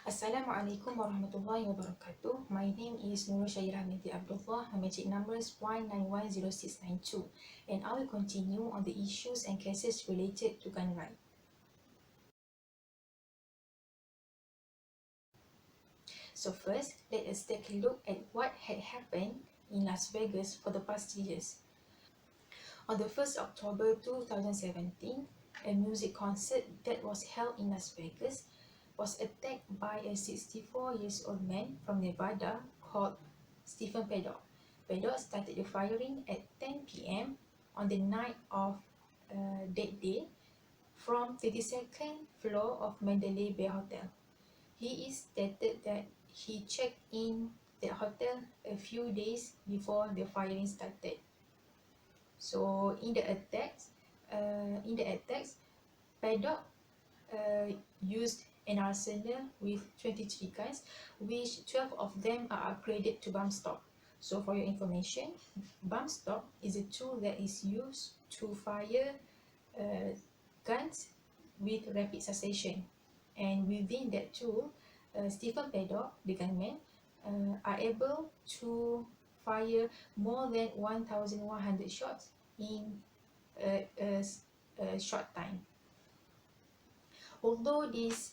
Assalamualaikum warahmatullahi wabarakatuh. My name is Nurul Syairah binti Abdullah. My magic number is 1910692, and I will continue on the issues and cases related to gun right. So first, let us take a look at what had happened in Las Vegas for the past 3 years. On the 1st October 2017, a music concert that was held in Las Vegas was attacked by a 64-year-old man from Nevada called Stephen Paddock. Paddock started the firing at 10 p.m. on the night of that day from 32nd floor of Mandalay Bay Hotel. He is stated that he checked in the hotel a few days before the firing started. So in the attacks, Paddock used an arsenal with 23 guns, which 12 of them are upgraded to bomb stock. So for your information, bomb stock is a tool that is used to fire guns with rapid succession. And within that tool, Stephen Paddock, the gunman, are able to fire more than 1,100 shots in a short time. Although this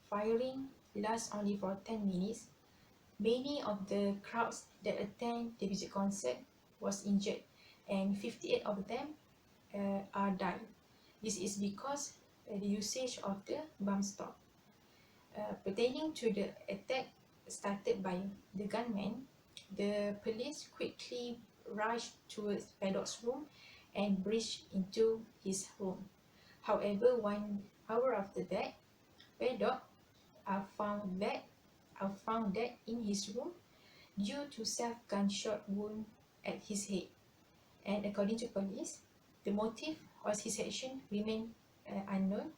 firing lasts only for 10 minutes, many of the crowds that attend the music concert was injured, and 58 of them are died. This is because the usage of the bomb stock. Pertaining to the attack started by the gunman, the police quickly rushed towards Paddock's room and breached into his home. However, 1 hour after that, Paddock found dead in his room due to self-gunshot wound at his head. And according to police, the motive of his action remained unknown,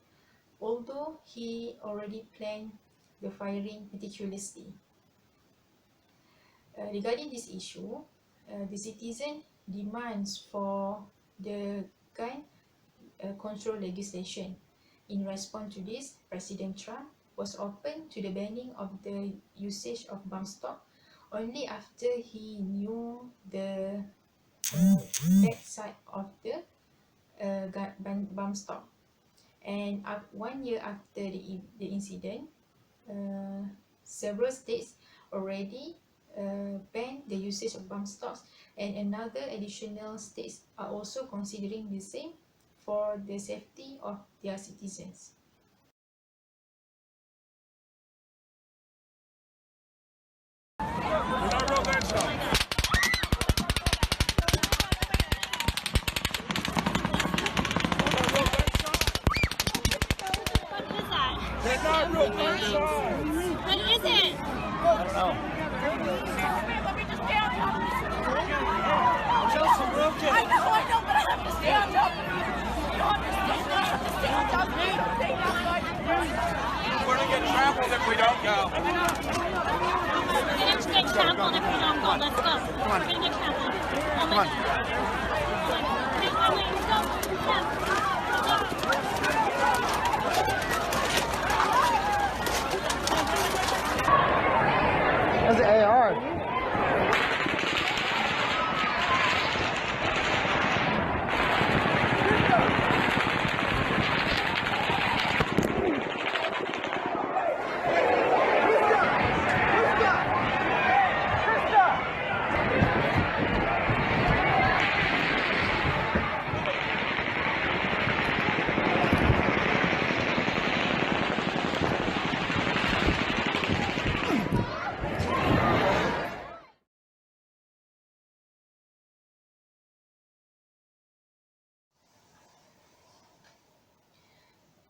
although he already planned the firing meticulously. Regarding this issue, the citizen demands for the gun control legislation. In response to this, President Trump was open to the banning of the usage of bomb stock only after he knew the bad side of the bomb stock. And 1 year after the incident, several states already banned the usage of bomb stocks, and another additional states are also considering the same for the safety of their citizens. They're not real gunshots. What is it? I don't know. Let me just stay on top of this. Just some real kids. I know, but I have to stay on top of you. You don't understand. I have to stay on top of you. Don't take that much. We're gonna get trampled if we don't go. We're going to get trampled if we don't go. Let's go. Come on. We're going to get trampled. Oh my God. Wait, go. That's an AR.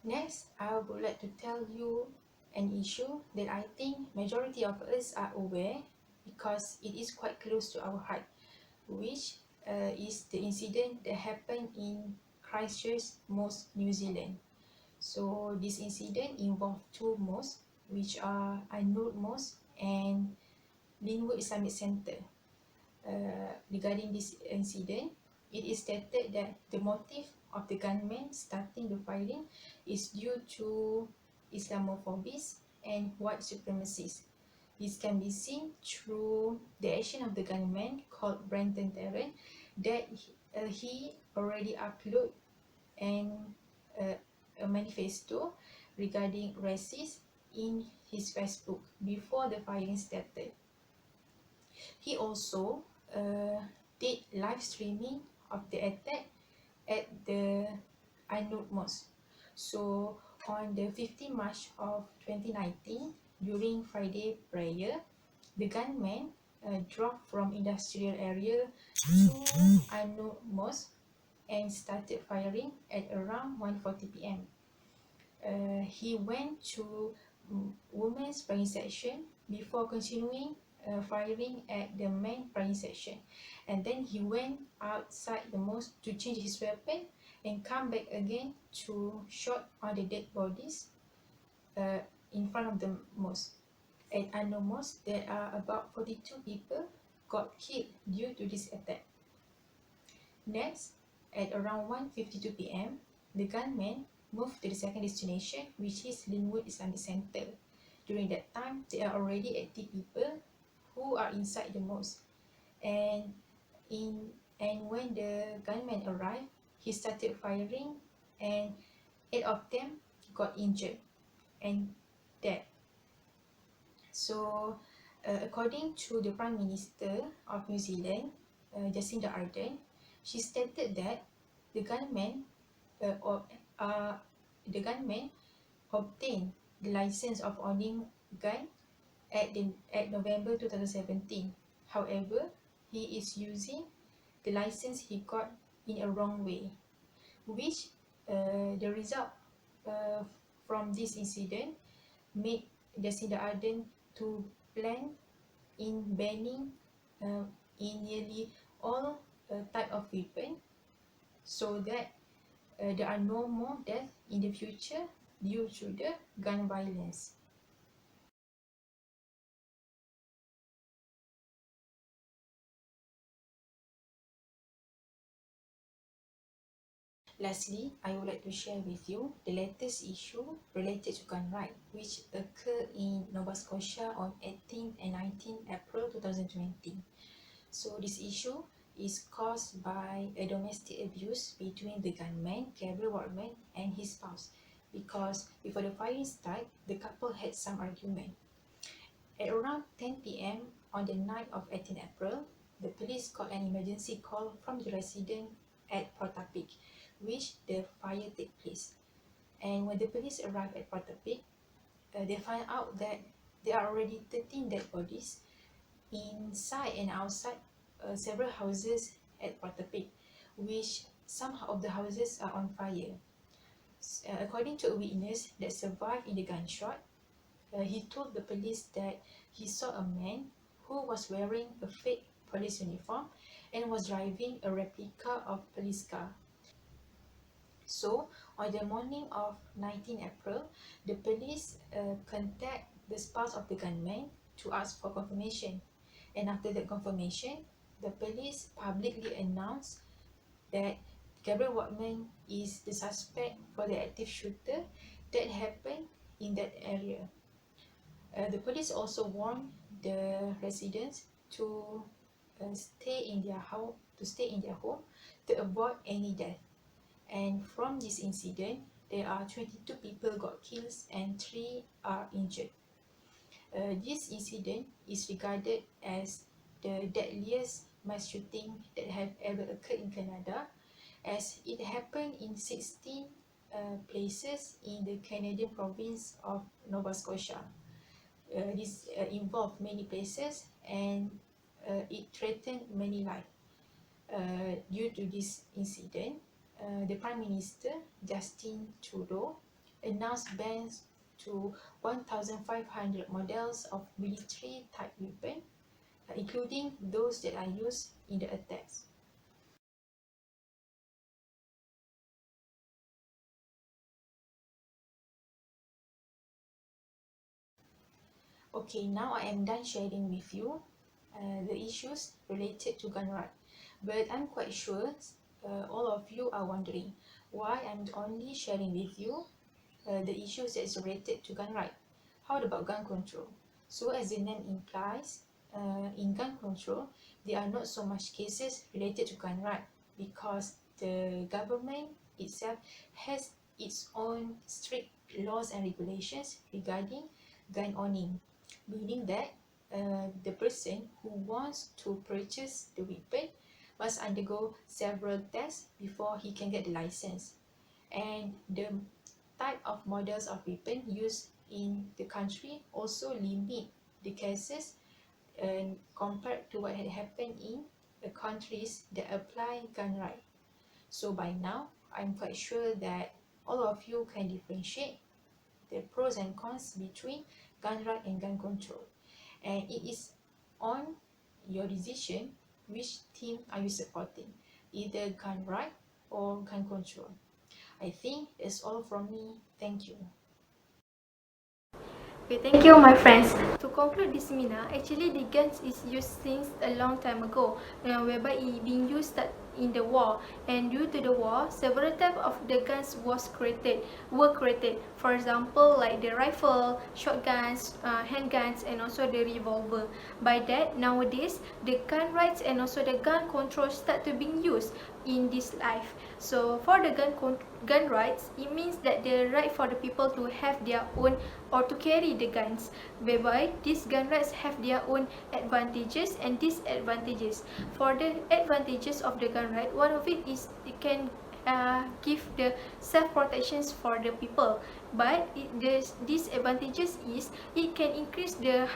Next, I would like to tell you an issue that I think majority of us are aware because it is quite close to our heart, which is the incident that happened in Christchurch, New Zealand. So this incident involved two mosques, which are An-Nur Mosque and Linwood Islamic Center. Regarding this incident, it is stated that the motive of the gunman starting the firing is due to Islamophobia and white supremacists. This can be seen through the action of the gunman called Brenton Tarrant that he already uploaded a manifesto regarding racism in his Facebook before the firing started. He also did live streaming of the attack at the Ainur Mosque. So on the 15th March of 2019, during Friday prayer, the gunman drove from industrial area to Ainur Mosque and started firing at around 1:40 p.m. He went to women's praying section before continuing firing at the men praying section, and then he went outside the mosque to change his weapon and come back again to shoot on the dead bodies in front of the mosque. At Ainur Mosque, there are about 42 people got killed due to this attack. Next, at around 1:52 p.m., the gunmen moved to the second destination, which is Linwood Islamic Center. During that time, there are already 80 people who are inside the mosque. And when the gunman arrived, he started firing, and 8 of them got injured and dead. So, according to the Prime Minister of New Zealand, Jacinda Ardern, she stated that the gunman obtained the license of owning gun at November 2017. However, he is using the license he got in a wrong way, which the result from this incident made Jacinda Ardern to plan in banning in nearly all type of weapon, so that there are no more deaths in the future due to the gun violence. Lastly, I would like to share with you the latest issue related to gun rights, which occurred in Nova Scotia on 18 and 19 April 2020. So this issue is caused by a domestic abuse between the gunman, Gabriel Wortman, and his spouse, because before the firing started, the couple had some argument. At around 10 p.m. on the night of 18 April, the police got an emergency call from the resident at Portapic, which the fire took place. And when the police arrived at Portapic, they found out that there are already 13 dead bodies inside and outside several houses at Portapic, which some of the houses are on fire. According to a witness that survived in the gunshot, he told the police that he saw a man who was wearing a fake police uniform and was driving a replica of police car. So, on the morning of 19 April, the police contact the spouse of the gunman to ask for confirmation. And after that confirmation, the police publicly announced that Gabriel Wortman is the suspect for the active shooter that happened in that area. The police also warned the residents to stay in their home to avoid any death. And from this incident, there are 22 people got killed and 3 are injured. This incident is regarded as the deadliest mass shooting that have ever occurred in Canada, as it happened in 16 places in the Canadian province of Nova Scotia. This involved many places, and it threatened many lives. Due to this incident, the Prime Minister, Justin Trudeau, announced bans to 1,500 models of military type weapons, including those that are used in the attacks. Okay, now I am done sharing with you the issues related to gun rights. But I'm quite sure all of you are wondering why I'm only sharing with you the issues that is related to gun rights. How about gun control? So as the name implies, in gun control, there are not so much cases related to gun right because the government itself has its own strict laws and regulations regarding gun owning, meaning that the person who wants to purchase the weapon must undergo several tests before he can get the license. And the type of models of weapon used in the country also limit the cases compared to what had happened in the countries that apply gun right. So by now, I'm quite sure that all of you can differentiate the pros and cons between gun right and gun control. And it is on your decision which team are you supporting, either gun right or gun control. I think that's all from me. Thank you. Okay, thank you, my friends. To conclude this seminar, actually the guns is used since a long time ago, whereby it being used in the war, and due to the war, several types of the guns were created. For example, like the rifle, shotguns, handguns, and also the revolver. By that, nowadays the gun rights and also the gun control start to being used in this life. So for the gun rights, it means that the right for the people to have their own or to carry the guns, whereby these gun rights have their own advantages and disadvantages. For the advantages of the gun right, one of it is it can give the self-protections for the people, but the disadvantages is it can increase the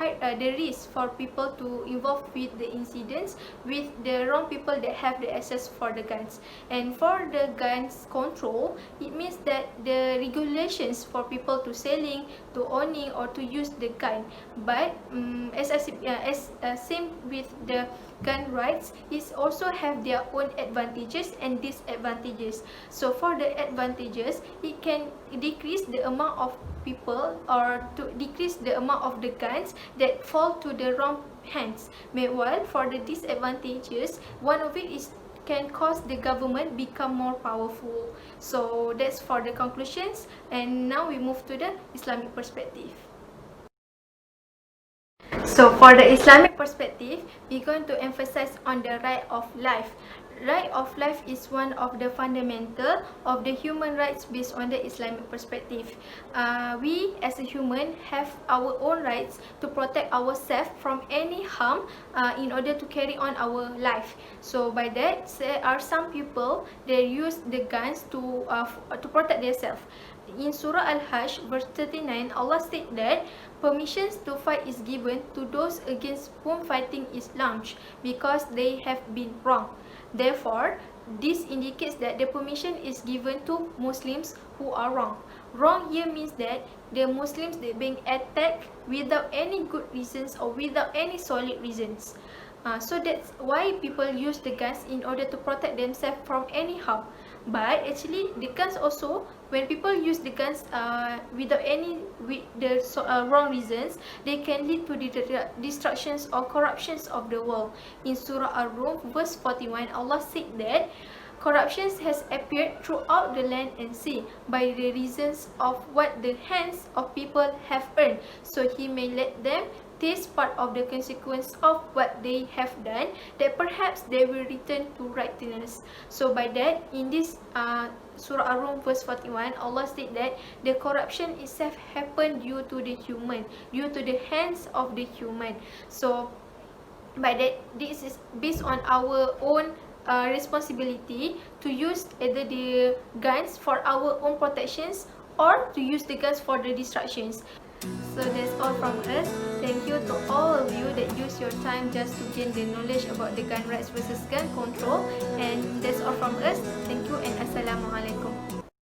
risk for people to involve with the incidents with the wrong people that have the access for the guns. And for the guns control, it means that the regulations for people to selling, to owning, or to use the gun. But same with the gun rights, it also have their own advantages and disadvantages. So for the advantages, it can decrease the amount of people or to decrease the amount of the guns that fall to the wrong hands. Meanwhile, for the disadvantages, one of it is can cause the government become more powerful. So that's for the conclusions, and now we move to the Islamic perspective. So for the Islamic perspective, we're going to emphasize on the right of life. Right of life is one of the fundamental of the human rights based on the Islamic perspective. We as a human have our own rights to protect ourselves from any harm in order to carry on our life. So by that, there are some people they use the guns to protect themselves. In Surah Al-Hajj verse 39, Allah said that permissions to fight is given to those against whom fighting is launched because they have been wronged. Therefore, this indicates that the permission is given to Muslims who are wrong. Wrong here means that the Muslims they being attacked without any good reasons or without any solid reasons. So that's why people use the guns in order to protect themselves from any harm. But actually, the guns also, when people use the guns without any wrong reasons, they can lead to the destructions or corruptions of the world. In Surah Ar-Rum verse 41, Allah said that corruptions has appeared throughout the land and sea by the reasons of what the hands of people have earned. So He may let them taste part of the consequence of what they have done, that perhaps they will return to righteousness. So by that, in this Surah Ar-Rum verse 41, Allah said that the corruption itself happened due to the human, due to the hands of the human. So by that, this is based on our own responsibility to use either the guns for our own protections or to use the guns for the distractions. So that's all from us. Thank you to all of you that use your time just to gain the knowledge about the gun rights versus gun control. And that's all from us. Thank you and Assalamualaikum.